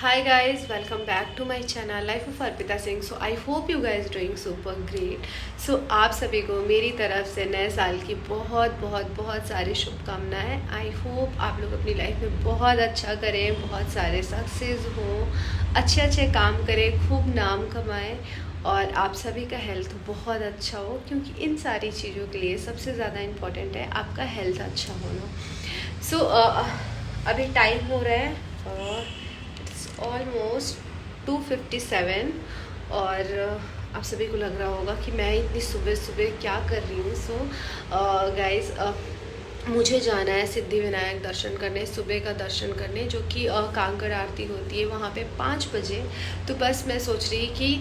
Hi guys, welcome back to my channel Life of Arpita Singh. So I hope you guys doing super great. So आप सभी को मेरी तरफ से नए साल की बहुत बहुत बहुत सारी शुभकामनाएं. आई होप आप लोग अपनी लाइफ में बहुत अच्छा करें, बहुत सारे सक्सेस हो, अच्छे अच्छे काम करें, खूब नाम कमाएं और आप सभी का हेल्थ बहुत अच्छा हो, क्योंकि इन सारी चीज़ों के लिए सबसे ज़्यादा इम्पोर्टेंट है आपका हेल्थ अच्छा होना. सो अभी टाइम हो रहा है ऑलमोस्ट 2:57 और आप सभी को लग रहा होगा कि मैं इतनी सुबह सुबह क्या कर रही हूँ. सो गाइस, मुझे जाना है सिद्धि विनायक दर्शन करने, सुबह का दर्शन करने, जो कि कांकड़ आरती होती है वहाँ पे 5 बजे. तो बस मैं सोच रही कि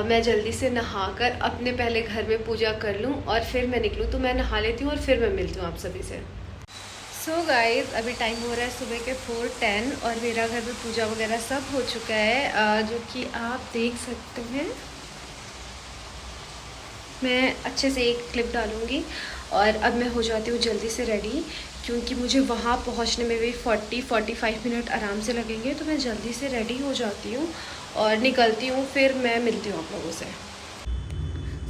मैं जल्दी से नहाकर अपने पहले घर में पूजा कर लूँ और फिर मैं निकलूँ. तो मैं नहा लेती हूँ और फिर मैं मिलती हूँ आप सभी से. सो गाइस, अभी टाइम हो रहा है सुबह के 4:10 और मेरा घर में पूजा वगैरह सब हो चुका है, जो कि आप देख सकते हैं. मैं अच्छे से एक क्लिप डालूँगी और अब मैं हो जाती हूँ जल्दी से रेडी, क्योंकि मुझे वहाँ पहुँचने में भी 40-45 मिनट आराम से लगेंगे. तो मैं जल्दी से रेडी हो जाती हूँ और निकलती हूँ, फिर मैं मिलती हूँ आप लोगों से.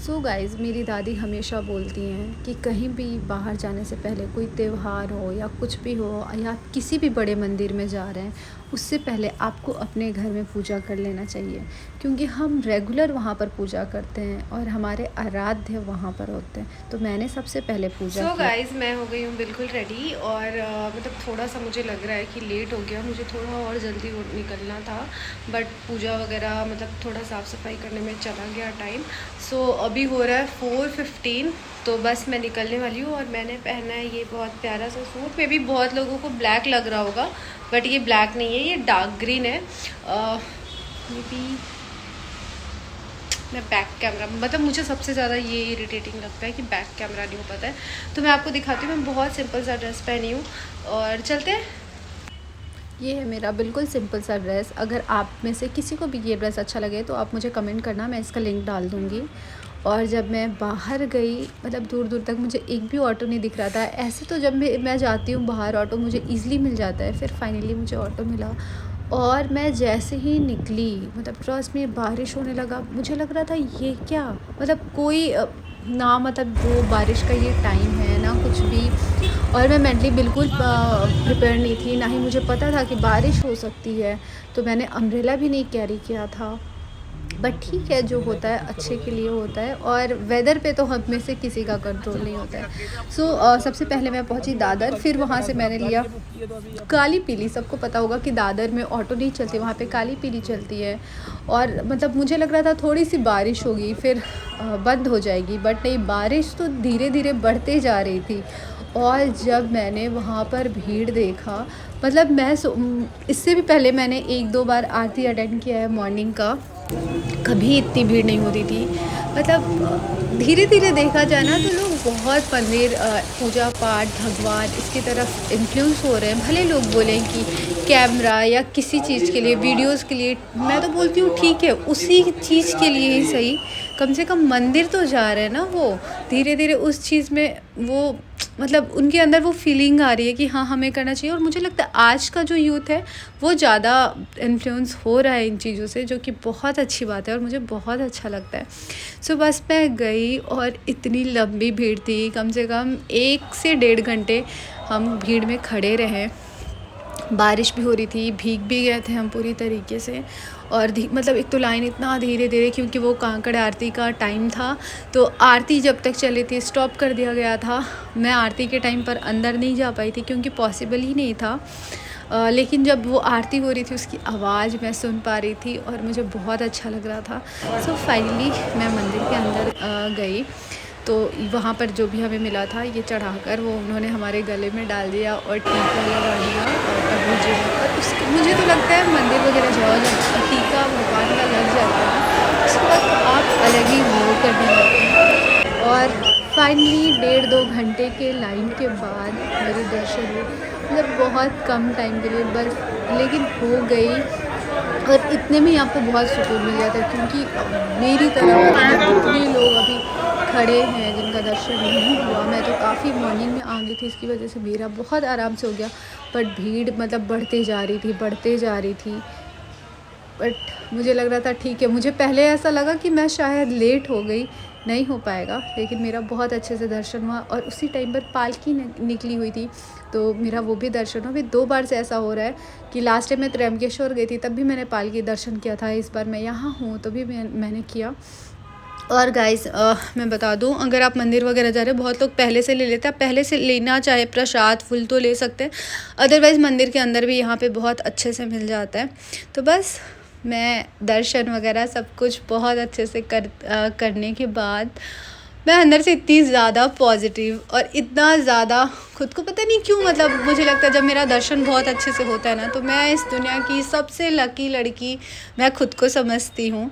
सो गाइज़, मेरी दादी हमेशा बोलती हैं कि कहीं भी बाहर जाने से पहले कोई त्यौहार हो या कुछ भी हो या किसी भी बड़े मंदिर में जा रहे हैं, उससे पहले आपको अपने घर में पूजा कर लेना चाहिए, क्योंकि हम रेगुलर वहाँ पर पूजा करते हैं और हमारे आराध्य वहाँ पर होते हैं. तो मैंने सबसे पहले पूजा सो की. गाइज़, मैं हो गई हूँ बिल्कुल रेडी और मतलब थोड़ा सा मुझे लग रहा है कि लेट हो गया, मुझे थोड़ा और जल्दी निकलना था, बट पूजा वगैरह मतलब थोड़ा साफ़ सफाई करने में चला गया टाइम. सो अभी हो रहा है 4:15, तो बस मैं निकलने वाली हूँ. और मैंने पहना है ये बहुत प्यारा सा सूट. मे भी बहुत लोगों को ब्लैक लग रहा होगा, बट ये ब्लैक नहीं है, ये डार्क ग्रीन है. मे बी मैं बैक कैमरा, मतलब मुझे सबसे ज़्यादा ये इरिटेटिंग लगता है कि बैक कैमरा नहीं हो पाता है. तो मैं आपको दिखाती हूँ. मैं बहुत सिंपल सा ड्रेस पहनी हूँ और चलते हैं. ये है मेरा बिल्कुल सिंपल सा ड्रेस. अगर आप में से किसी को भी ये ड्रेस अच्छा लगे तो आप मुझे कमेंट करना, मैं इसका लिंक डाल दूँगी. और जब मैं बाहर गई, मतलब दूर दूर तक मुझे एक भी ऑटो नहीं दिख रहा था. ऐसे तो जब मैं जाती हूँ बाहर, ऑटो मुझे ईज़िली मिल जाता है. फिर फाइनली मुझे ऑटो मिला और मैं जैसे ही निकली, मतलब ट्रस्ट में बारिश होने लगा. मुझे लग रहा था ये क्या, मतलब कोई ना, मतलब वो बारिश का ये टाइम है ना कुछ भी. और मैं मेंटली बिल्कुल प्रिपेयर नहीं थी, ना ही मुझे पता था कि बारिश हो सकती है. तो मैंने अम्ब्रेला भी नहीं कैरी किया था. बट ठीक है, जो होता है अच्छे के लिए होता है और वेदर पे तो हम में से किसी का कंट्रोल नहीं होता है. सो सबसे पहले मैं पहुंची दादर. फिर वहां से मैंने लिया काली पीली. सबको पता होगा कि दादर में ऑटो नहीं चलती, वहाँ पे काली पीली चलती है. और मतलब मुझे लग रहा था थोड़ी सी बारिश होगी फिर बंद हो जाएगी, बट नहीं, बारिश तो धीरे धीरे बढ़ते जा रही थी. और जब मैंने वहाँ पर भीड़ देखा, मतलब इससे भी पहले मैंने 1-2 बार आरती अटेंड किया है मॉर्निंग का, कभी इतनी भीड़ नहीं होती थी. मतलब धीरे धीरे देखा जाए ना तो लोग बहुत मंदिर, पूजा पाठ, भगवान इसकी तरफ इन्फ्लुएंस हो रहे हैं. भले लोग बोलें कि कैमरा या किसी चीज़ के लिए, वीडियोस के लिए, मैं तो बोलती हूँ ठीक है, उसी चीज़ के लिए ही सही, कम से कम मंदिर तो जा रहे हैं ना. वो धीरे धीरे उस चीज़ में वो, मतलब उनके अंदर वो फीलिंग आ रही है कि हाँ हमें करना चाहिए. और मुझे लगता है आज का जो यूथ है वो ज़्यादा इन्फ्लुएंस हो रहा है इन चीज़ों से, जो कि बहुत अच्छी बात है और मुझे बहुत अच्छा लगता है. सो बस मैं गई और इतनी लंबी भीड़ थी, कम से कम 1 से 1.5 घंटे हम भीड़ में खड़े रहे. बारिश भी हो रही थी, भीग भी गए थे हम पूरी तरीके से. और मतलब एक तो लाइन इतना धीरे धीरे, क्योंकि वो कांकड़ आरती का टाइम था, तो आरती जब तक चली थी स्टॉप कर दिया गया था. मैं आरती के टाइम पर अंदर नहीं जा पाई थी क्योंकि पॉसिबल ही नहीं था. लेकिन जब वो आरती हो रही थी उसकी आवाज़ मैं सुन पा रही थी और मुझे बहुत अच्छा लग रहा था. सो फाइनली मैं मंदिर के अंदर गई. तो वहाँ पर जो भी हमें मिला था ये चढ़ाकर वो उन्होंने हमारे गले में डाल दिया और टीका लगा दिया. और प्रभु जी, और उसके मुझे तो लगता है मंदिर वगैरह जाओ, जब टीका भगवान का लग जाता है ना, उसके बाद तो आप अलग ही वो करने लगते हैं. और फाइनली 1.5-2 घंटे के लाइन के बाद मेरे दर्शन हुए, मतलब बहुत कम टाइम के लिए बस, लेकिन हो गई. और इतने में ही आपको बहुत सुकून मिल जाता है, क्योंकि मेरी तरफ जितने लोग अभी खड़े हैं जिनका दर्शन नहीं हुआ, मैं तो काफ़ी मॉर्निंग में आ गई थी, इसकी वजह से मेरा बहुत आराम से हो गया. बट भीड़ मतलब बढ़ते जा रही थी, बढ़ते जा रही थी. बट मुझे लग रहा था ठीक है, मुझे पहले ऐसा लगा कि मैं शायद लेट हो गई, नहीं हो पाएगा, लेकिन मेरा बहुत अच्छे से दर्शन हुआ। और उसी टाइम पर पालकी निकली हुई थी, तो मेरा वो भी दर्शन हुआ। फिर 2 बार से ऐसा हो रहा है कि लास्ट टाइम मैं त्र्यंबकेश्वर गई थी, तब भी मैंने पालकी दर्शन किया था, इस बार मैं यहाँ हूँ तो भी मैंने किया। और गाइस मैं बता दूं, अगर आप मंदिर वगैरह जा रहे हो, बहुत लोग पहले से ले लेते हैं, पहले से लेना चाहे प्रसाद फूल तो ले सकते हैं, अदरवाइज़ मंदिर के अंदर भी यहाँ पे बहुत अच्छे से मिल जाता है। तो बस मैं दर्शन वगैरह सब कुछ बहुत अच्छे से करने के बाद मैं अंदर से इतनी ज़्यादा पॉजिटिव और इतना ज़्यादा खुद को पता नहीं क्यों, मतलब मुझे लगता है जब मेरा दर्शन बहुत अच्छे से होता है ना, तो मैं इस दुनिया की सबसे लकी लड़की मैं खुद को समझती हूँ।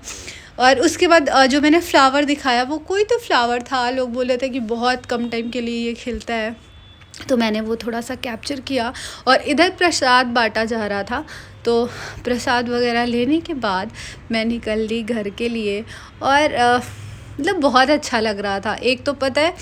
और उसके बाद जो मैंने फ्लावर दिखाया, वो कोई तो फ्लावर था, लोग बोल रहे थे कि बहुत कम टाइम के लिए ये खिलता है, तो मैंने वो थोड़ा सा कैप्चर किया। और इधर प्रसाद बांटा जा रहा था, तो प्रसाद वगैरह लेने के बाद मैं निकल ली घर के लिए। और मतलब बहुत अच्छा लग रहा था। एक तो पता है,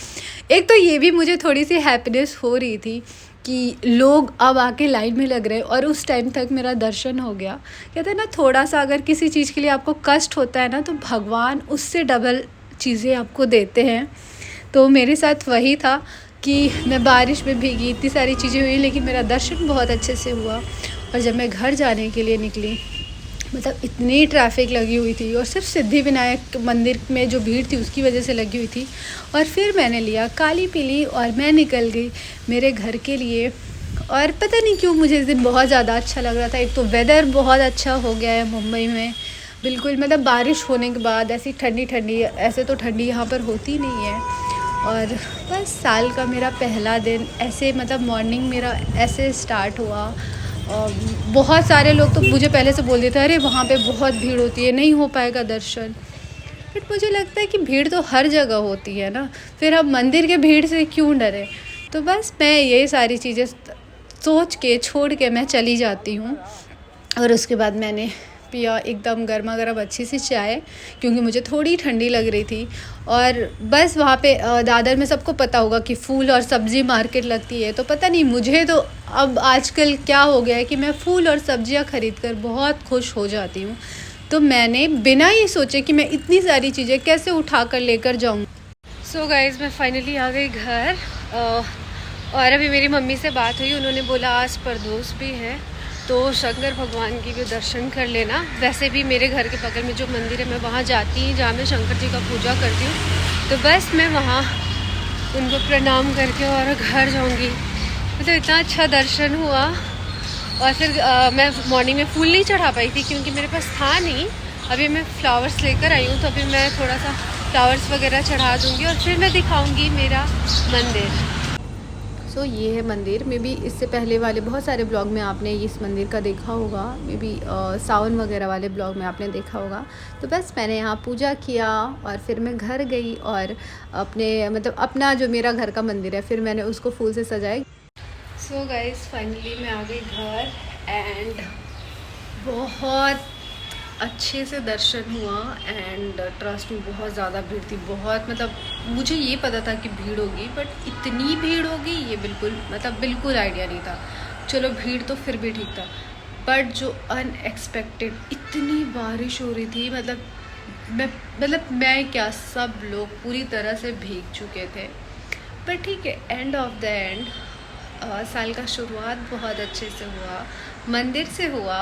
एक तो ये भी मुझे थोड़ी सी हैप्पीनेस हो रही थी कि लोग अब आके लाइन में लग रहे हैं, और उस टाइम तक मेरा दर्शन हो गया। कहते हैं ना, थोड़ा सा अगर किसी चीज़ के लिए आपको कष्ट होता है ना, तो भगवान उससे डबल चीज़ें आपको देते हैं। तो मेरे साथ वही था कि मैं बारिश में भीगी, इतनी सारी चीज़ें हुई, लेकिन मेरा दर्शन बहुत अच्छे से हुआ। और जब मैं घर जाने के लिए निकली, मतलब इतनी ट्रैफिक लगी हुई थी, और सिर्फ सिद्धिविनायक मंदिर में जो भीड़ थी उसकी वजह से लगी हुई थी। और फिर मैंने लिया काली पीली और मैं निकल गई मेरे घर के लिए। और पता नहीं क्यों मुझे इस दिन बहुत ज़्यादा अच्छा लग रहा था। एक तो वेदर बहुत अच्छा हो गया है मुंबई में, बिल्कुल मतलब बारिश होने के बाद ऐसी ठंडी ठंडी, ऐसे तो ठंडी यहाँ पर होती नहीं है। और बस साल का मेरा पहला दिन ऐसे, मतलब मॉर्निंग मेरा ऐसे स्टार्ट हुआ। और बहुत सारे लोग तो मुझे पहले से बोल देते, अरे वहाँ पे बहुत भीड़ होती है, नहीं हो पाएगा दर्शन। बट मुझे लगता है कि भीड़ तो हर जगह होती है ना, फिर हम मंदिर के भीड़ से क्यों डरें। तो बस मैं ये सारी चीज़ें सोच के छोड़ के मैं चली जाती हूँ। और उसके बाद मैंने पिया एकदम गर्मा गर्म अच्छी सी चाय, क्योंकि मुझे थोड़ी ठंडी लग रही थी। और बस वहाँ पे दादर में सबको पता होगा कि फूल और सब्ज़ी मार्केट लगती है, तो पता नहीं मुझे तो अब आजकल क्या हो गया है कि मैं फूल और सब्जियाँ ख़रीद कर बहुत खुश हो जाती हूँ। तो मैंने बिना ये सोचे कि मैं इतनी सारी चीज़ें कैसे उठा कर लेकर जाऊँ। सो गाइज़, मैं फाइनली आ गई घर। और अभी मेरी मम्मी से बात हुई, उन्होंने बोला आज प्रदोष भी है, तो शंकर भगवान की भी दर्शन कर लेना। वैसे भी मेरे घर के बगल में जो मंदिर है मैं वहाँ जाती हूँ, जहाँ मैं शंकर जी का पूजा करती हूँ। तो बस मैं वहाँ उनको प्रणाम करके और घर जाऊँगी। मतलब इतना अच्छा दर्शन हुआ। और फिर मैं मॉर्निंग में फूल नहीं चढ़ा पाई थी क्योंकि मेरे पास था नहीं। अभी मैं फ्लावर्स लेकर आई हूँ, तो अभी मैं थोड़ा सा फ्लावर्स वगैरह चढ़ा दूँगी और फिर मैं दिखाऊँगी मेरा मंदिर। तो ये है मंदिर। मे बी इससे पहले वाले बहुत सारे ब्लॉग में आपने इस मंदिर का देखा होगा, मे बी सावन वगैरह वाले ब्लॉग में आपने देखा होगा। तो बस मैंने यहाँ पूजा किया और फिर मैं घर गई और अपने मतलब अपना जो मेरा घर का मंदिर है, फिर मैंने उसको फूल से सजाया। सो गाइस, फाइनली मैं आ गई घर एंड बहुत अच्छे से दर्शन हुआ। एंड ट्रस्ट में बहुत ज़्यादा भीड़ थी, बहुत मतलब मुझे ये पता था कि भीड़ होगी, बट इतनी भीड़ होगी ये बिल्कुल आइडिया नहीं था। चलो भीड़ तो फिर भी ठीक था, बट जो अनएक्सपेक्टेड इतनी बारिश हो रही थी, मतलब मैं क्या, सब लोग पूरी तरह से भीग चुके थे। पर ठीक है, एंड ऑफ द एंड साल का शुरुआत बहुत अच्छे से हुआ, मंदिर से हुआ।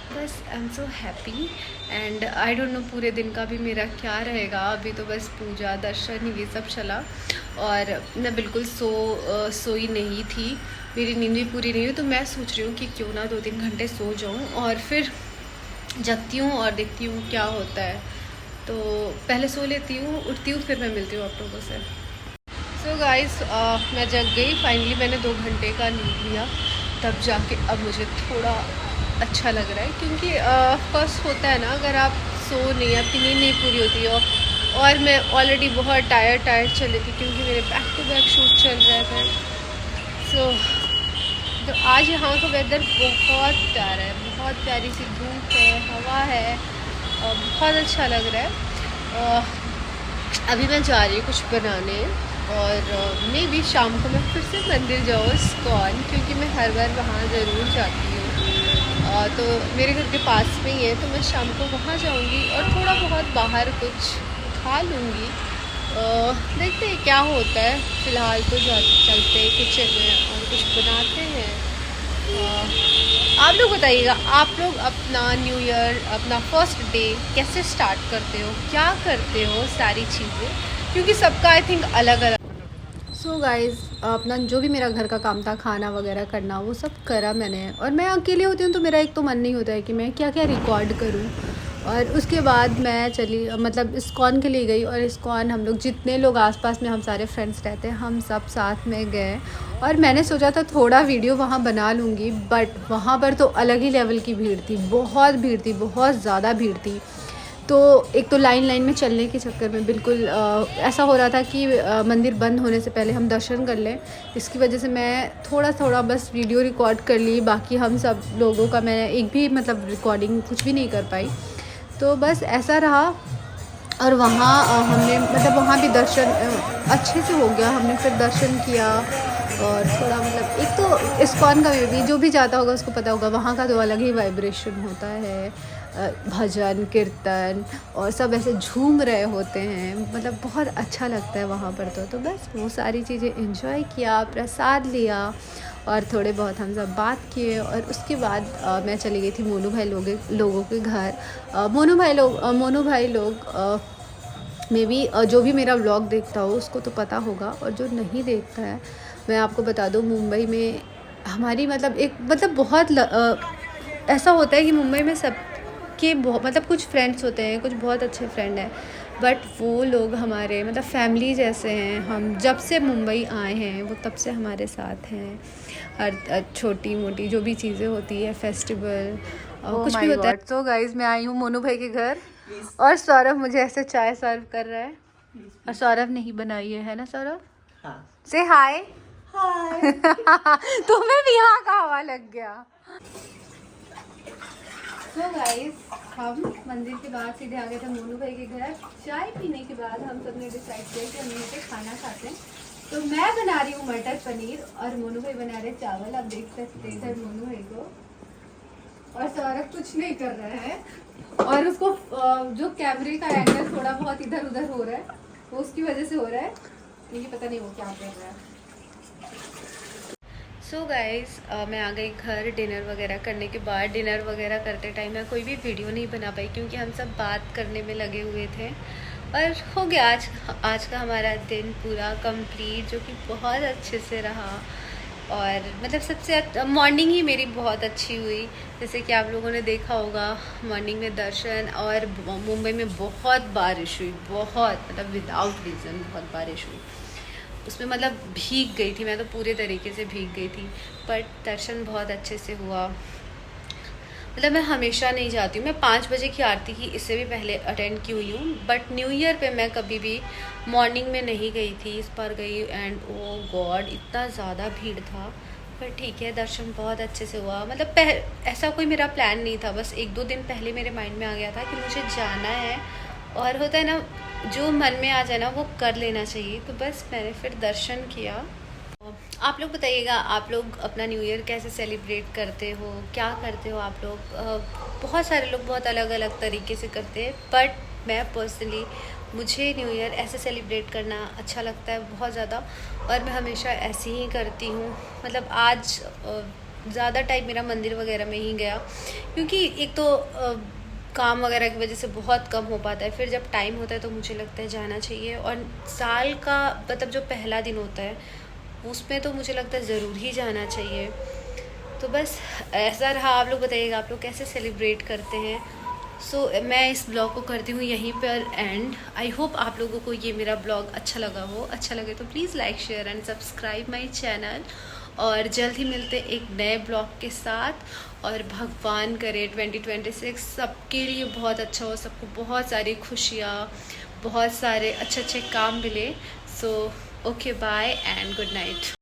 बस I am so happy and I don't know पूरे दिन का भी मेरा क्या रहेगा। अभी तो बस पूजा दर्शन ये सब चला और मैं बिल्कुल सोई नहीं थी, मेरी नींद भी पूरी नहीं हुई। तो मैं सोच रही हूँ कि क्यों ना 2-3 घंटे सो जाऊँ और फिर जगती हूँ और देखती हूँ क्या होता है। तो पहले सो लेती हूँ, उठती हूँ, फिर मैं मिलती हूँ आप लोगों से। सो गाइस, मैं जग गई फाइनली। मैंने 2 घंटे का नींद लिया, तब जाके अब मुझे थोड़ा अच्छा लग रहा है। क्योंकि फर्स्ट होता है ना, अगर आप सो नहीं, आपकी नींद नहीं पूरी होती है। और मैं ऑलरेडी बहुत टायर्ड चली थी क्योंकि मेरे बैक टू बैक शूट चल रहे थे। तो आज यहाँ का वेदर बहुत प्यारा है, बहुत प्यारी सी धूप है, हवा है, बहुत अच्छा लग रहा है। अभी मैं जा रही हूँ कुछ बनाने और मे बी शाम को मैं फिर से मंदिर जाऊँ इस्कॉन, क्योंकि मैं हर बार वहाँ ज़रूर जाती हूँ। तो मेरे घर के पास में ही है, तो मैं शाम को वहाँ जाऊँगी और थोड़ा बहुत बाहर कुछ खा लूँगी। देखते हैं क्या होता है। फ़िलहाल तो चलते हैं किचन में और कुछ बनाते हैं। आप लोग बताइएगा, आप लोग अपना न्यू ईयर, अपना फर्स्ट डे कैसे स्टार्ट करते हो, क्या करते हो, सारी चीज़ें, क्योंकि सबका आई थिंक अलग अलग। सो गाइज़, अपना जो भी मेरा घर का काम था, खाना वगैरह करना, वो सब करा मैंने। और मैं अकेले होती हूँ तो मेरा एक तो मन नहीं होता है कि मैं क्या क्या रिकॉर्ड करूँ। और उसके बाद मैं चली, मतलब इस्कॉन के लिए गई। और इस्कॉन हम लोग जितने लोग आसपास में हम सारे फ्रेंड्स रहते हैं, हम सब साथ में गए। और मैंने सोचा था थोड़ा वीडियो वहाँ बना लूँगी, बट वहाँ पर तो अलग ही लेवल की भीड़ थी, बहुत भीड़ थी, बहुत ज़्यादा भीड़ थी। तो एक तो लाइन में चलने के चक्कर में बिल्कुल ऐसा हो रहा था कि मंदिर बंद होने से पहले हम दर्शन कर लें। इसकी वजह से मैं थोड़ा बस वीडियो रिकॉर्ड कर ली, बाकी हम सब लोगों का मैं एक भी मतलब रिकॉर्डिंग कुछ भी नहीं कर पाई। तो बस ऐसा रहा। और वहाँ हमने मतलब वहाँ भी दर्शन अच्छे से हो गया। हमने फिर दर्शन किया और थोड़ा मतलब एक तो इस्कॉन का भी जो भी जाता होगा उसको पता होगा, वहाँ का तो अलग ही वाइब्रेशन होता है। भजन कीर्तन और सब ऐसे झूम रहे होते हैं, मतलब बहुत अच्छा लगता है वहाँ पर। तो बस वो सारी चीज़ें एंजॉय किया, प्रसाद लिया और थोड़े बहुत हम सब बात किए। और उसके बाद मैं चली गई थी मोनू भाई लोगों के घर। मोनू भाई लोग में भी जो भी मेरा व्लॉग देखता हो उसको तो पता होगा, और जो नहीं देखता है मैं आपको बता दूं, मुंबई में हमारी मतलब एक मतलब बहुत ऐसा होता है कि मुंबई में सब के मतलब कुछ फ्रेंड्स होते हैं, कुछ बहुत अच्छे फ्रेंड हैं, बट वो लोग हमारे मतलब फैमिली जैसे हैं। हम जब से मुंबई आए हैं वो तब से हमारे साथ हैं। हर छोटी मोटी जो भी चीज़ें होती है, फेस्टिवल कुछ भी होता है। तो गाइज़, मैं आई हूँ मोनू भाई के घर और सौरभ मुझे ऐसे चाय सर्व कर रहा है। और सौरभ ने ही बनाई है ना सौरभ? हाँ। से हाय। हाय। तुम्हें भी यहाँ का हवा लग गया। तो गाइस, हम मंदिर के बाद सीधे आ गए थे मोनू भाई के घर। चाय पीने के बाद हम सब ने डिसाइड किया कि हम यहीं पे खाना खाते हैं। तो मैं बना रही हूँ मटर पनीर और मोनू भाई बना रहे चावल। आप देख सकते हैं इधर मोनू भाई को। और सौरभ कुछ नहीं कर रहा है, और उसको जो कैमरे का एंगल थोड़ा बहुत इधर उधर हो रहा है, वो उसकी वजह से हो रहा है, मुझे पता नहीं वो क्या कर रहा है। सो गाइज़, मैं आ गई घर डिनर वगैरह करने के बाद। डिनर वगैरह करते टाइम मैं कोई भी वीडियो नहीं बना पाई क्योंकि हम सब बात करने में लगे हुए थे। और हो गया आज का हमारा दिन पूरा कंप्लीट, जो कि बहुत अच्छे से रहा। और मतलब सबसे मॉर्निंग ही मेरी बहुत अच्छी हुई। जैसे कि आप लोगों ने देखा होगा, मॉर्निंग में दर्शन। और मुंबई में बहुत बारिश हुई, बहुत मतलब विदाउट रीज़न बहुत बारिश हुई। उसमें मतलब भीग गई थी मैं, तो पूरे तरीके से भीग गई थी। बट दर्शन बहुत अच्छे से हुआ। मतलब मैं हमेशा नहीं जाती हूँ, मैं 5 बजे की आरती की इससे भी पहले अटेंड की हुई हूँ, बट न्यू ईयर पे मैं कभी भी मॉर्निंग में नहीं गई थी। इस बार गई एंड ओ गॉड, इतना ज़्यादा भीड़ था। पर ठीक है, दर्शन बहुत अच्छे से हुआ। मतलब ऐसा कोई मेरा प्लान नहीं था, बस 1-2 दिन पहले मेरे माइंड में आ गया था कि मुझे जाना है। और होता है ना, जो मन में आ जाए ना वो कर लेना चाहिए। तो बस मैंने फिर दर्शन किया। आप लोग बताइएगा, आप लोग अपना न्यू ईयर कैसे सेलिब्रेट करते हो, क्या करते हो आप लोग? बहुत सारे लोग बहुत अलग अलग तरीके से करते हैं, बट मैं पर्सनली, मुझे न्यू ईयर ऐसे सेलिब्रेट करना अच्छा लगता है बहुत ज़्यादा। और मैं हमेशा ऐसे ही करती हूँ। मतलब आज ज़्यादा टाइम मेरा मंदिर वगैरह में ही गया, क्योंकि एक तो काम वगैरह की वजह से बहुत कम हो पाता है। फिर जब टाइम होता है तो मुझे लगता है जाना चाहिए। और साल का मतलब जो पहला दिन होता है उसमें तो मुझे लगता है ज़रूर ही जाना चाहिए। तो बस ऐसा रहा। आप लोग बताइएगा, आप लोग कैसे सेलिब्रेट करते हैं? सो मैं इस ब्लॉग को करती हूँ यहीं पर एंड। आई होप आप लोगों को ये मेरा ब्लॉग अच्छा लगा हो। अच्छा लगे तो please like, share and subscribe my channel. और जल्द ही मिलते एक नए ब्लॉग के साथ। और भगवान करे 2026 सबके लिए बहुत अच्छा हो, सबको बहुत सारी खुशियाँ, बहुत सारे अच्छे काम मिले। So okay, bye and good night.